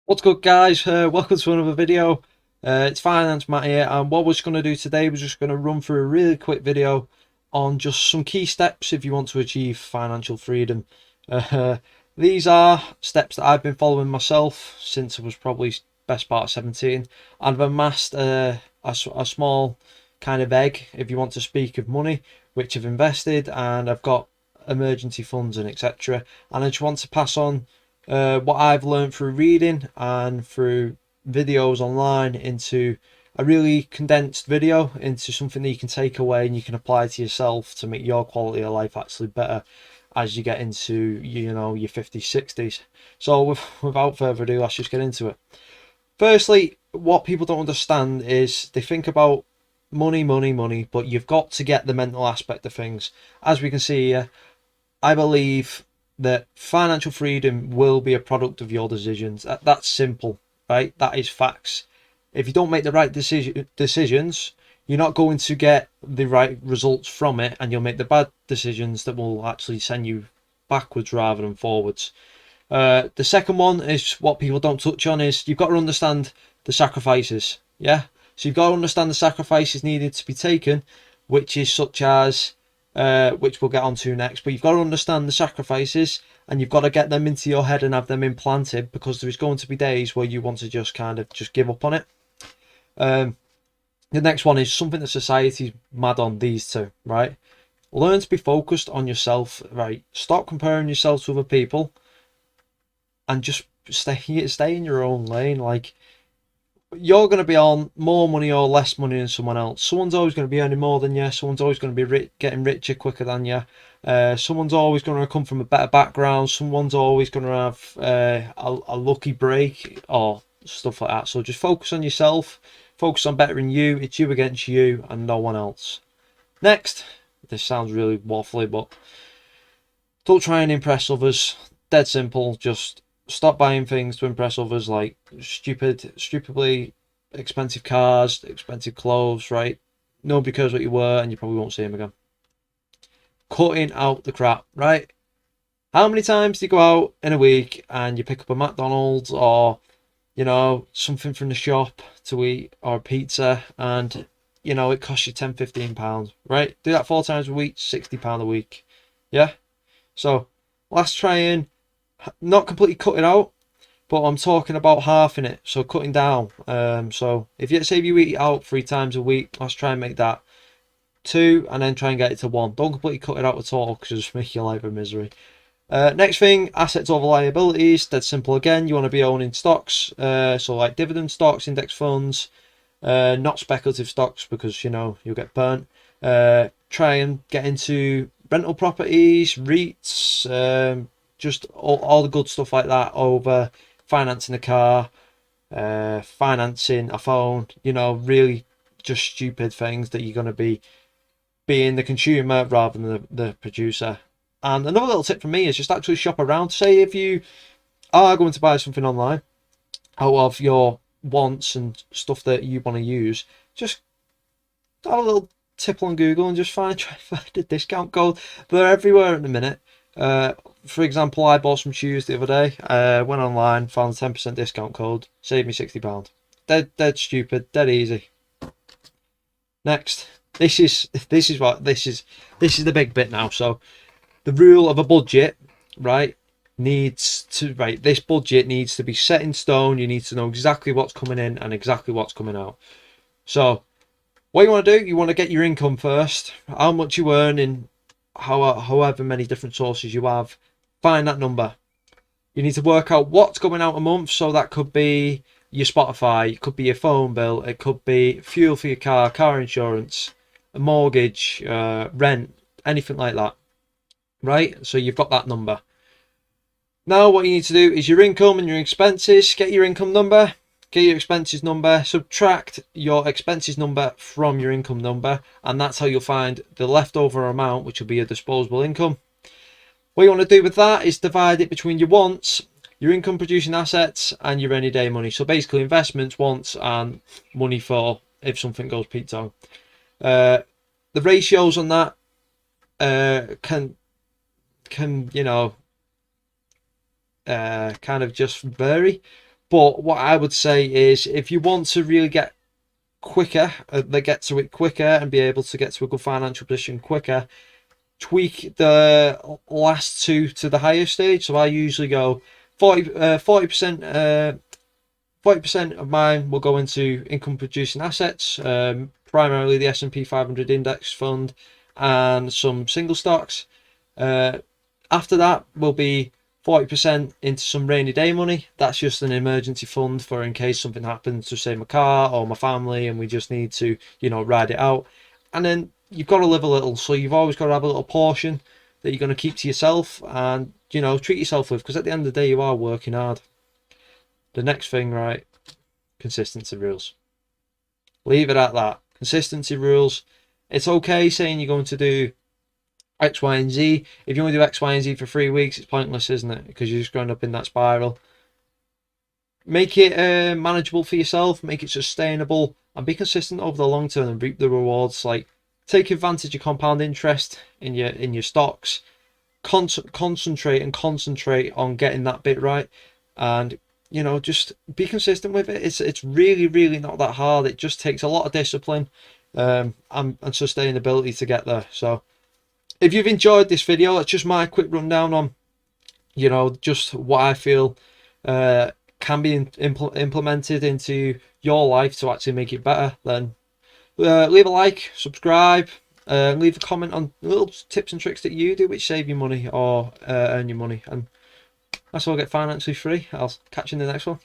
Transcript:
What's good, guys? Welcome to another video. It's Finance Matt here, and what we're just going to do today, we're just going to run through a really quick video on just some key steps if you want to achieve financial freedom. Uh, these are steps that I've been following myself since I was probably best part of 17, and I've amassed a small kind of egg, if you want to speak, of money which I've invested, and I've got emergency funds and etc. And I just want to pass on what I've learned through reading and through videos online into a really condensed video, into something that you can take away and you can apply to yourself to make your quality of life actually better as you get into your 50s, 60s. So without further ado, let's just get into it. Firstly, what people don't understand is they think about money, money, money, but you've got to get the mental aspect of things. As we can see here, I believe that financial freedom will be a product of your decisions. That's simple, right? That is facts. If you don't make the right decisions, you're not going to get the right results from it, and you'll make the bad decisions that will actually send you backwards rather than forwards. The second one is what people don't touch on is you've got to understand the sacrifices. Yeah, so you've got to understand the sacrifices needed to be taken, which is such as which we'll get onto next. But you've got to understand the sacrifices, and you've got to get them into your head and have them implanted, because there is going to be days where you want to just kind of just give up on it. The next one is something that society's mad on, these two, right? Learn to be focused on yourself, right? Stop comparing yourself to other people and just stay in your own lane. Like, you're going to be on more money or less money than someone else. Someone's always going to be earning more than you. Someone's always going to be getting richer quicker than you. Someone's always going to come from a better background. Someone's always going to have a lucky break or stuff like that. So just focus on yourself. Focus on bettering you. It's you against you and no one else. Next, this sounds really waffly, but don't try and impress others. Dead simple. Just stop buying things to impress others, like stupidly expensive cars, expensive clothes, right? Nobody cares what you wear, and you probably won't see them again. Cutting out the crap, right? How many times do you go out in a week and you pick up a McDonald's or, something from the shop to eat, or a pizza, and, it costs you £10, £15, right? Do that 4 times a week, £60 a week. Yeah? So let's try and not completely cut it out, but I'm talking about halving it, so cutting down. So if you say you eat out 3 times a week, let's try and make that 2, and then try and get it to 1. Don't completely cut it out at all, because it'll just make your life a misery. Next thing, assets over liabilities. Dead simple again. You want to be owning stocks, so like dividend stocks, index funds, not speculative stocks, because you'll get burnt. Try and get into rental properties, REITs, just all the good stuff like that, over financing a car, financing a phone, really just stupid things that you're going to be being the consumer rather than the producer. And another little tip from me is just actually shop around. Say if you are going to buy something online out of your wants and stuff that you want to use, just have a little tipple on Google and just try and find a discount code. They're everywhere at the minute. For example, I bought some shoes the other day. Went online, found a 10% discount code, saved me £60. Dead stupid, dead easy. Next, this is the big bit now. So the rule of a budget, right? This budget needs to be set in stone. You need to know exactly what's coming in and exactly what's coming out. So what you want to do, you want to get your income first, how much you earn in however many different sources you have. Find that number. You need to work out what's going out a month. So that could be your Spotify, it could be your phone bill, it could be fuel for your car insurance, a mortgage, rent, anything like that, right? So you've got that number. Now what you need to do is your income and your expenses. Get your income number, get your expenses number, subtract your expenses number from your income number, and that's how you'll find the leftover amount, which will be your disposable income. What you want to do with that is divide it between your wants, your income producing assets, and your rainy day money. So basically investments, wants, and money for if something goes peak down. The ratios on that can kind of just vary, But what I would say is, if you want to really get quicker, they get to it quicker and be able to get to a good financial position quicker, tweak the last two to the higher stage. So I usually go 40% 40% of mine will go into income producing assets, primarily the S&P 500 index fund and some single stocks. After that will be 40% into some rainy day money. That's just an emergency fund for in case something happens to, say, my car or my family, and we just need to, ride it out. And then you've got to live a little, so you've always got to have a little portion that you're going to keep to yourself and, treat yourself with, because at the end of the day, you are working hard. The next thing, right? Consistency rules. Leave it at that. Consistency rules. It's okay saying you're going to do X, Y, and Z. If you only do X, Y, and Z for 3 weeks, it's pointless, isn't it? Because you're just going up in that spiral. Make it manageable for yourself. Make it sustainable, and be consistent over the long term and reap the rewards. Like, take advantage of compound interest in your stocks. Concentrate on getting that bit right, and just be consistent with it. It's really, really not that hard. It just takes a lot of discipline and sustainability to get there. So if you've enjoyed this video, it's just my quick rundown on just what I feel can be implemented into your life to actually make it better. Then leave a like, subscribe, leave a comment on little tips and tricks that you do which save you money or earn you money, and that's how I get financially free. I'll catch you in the next one.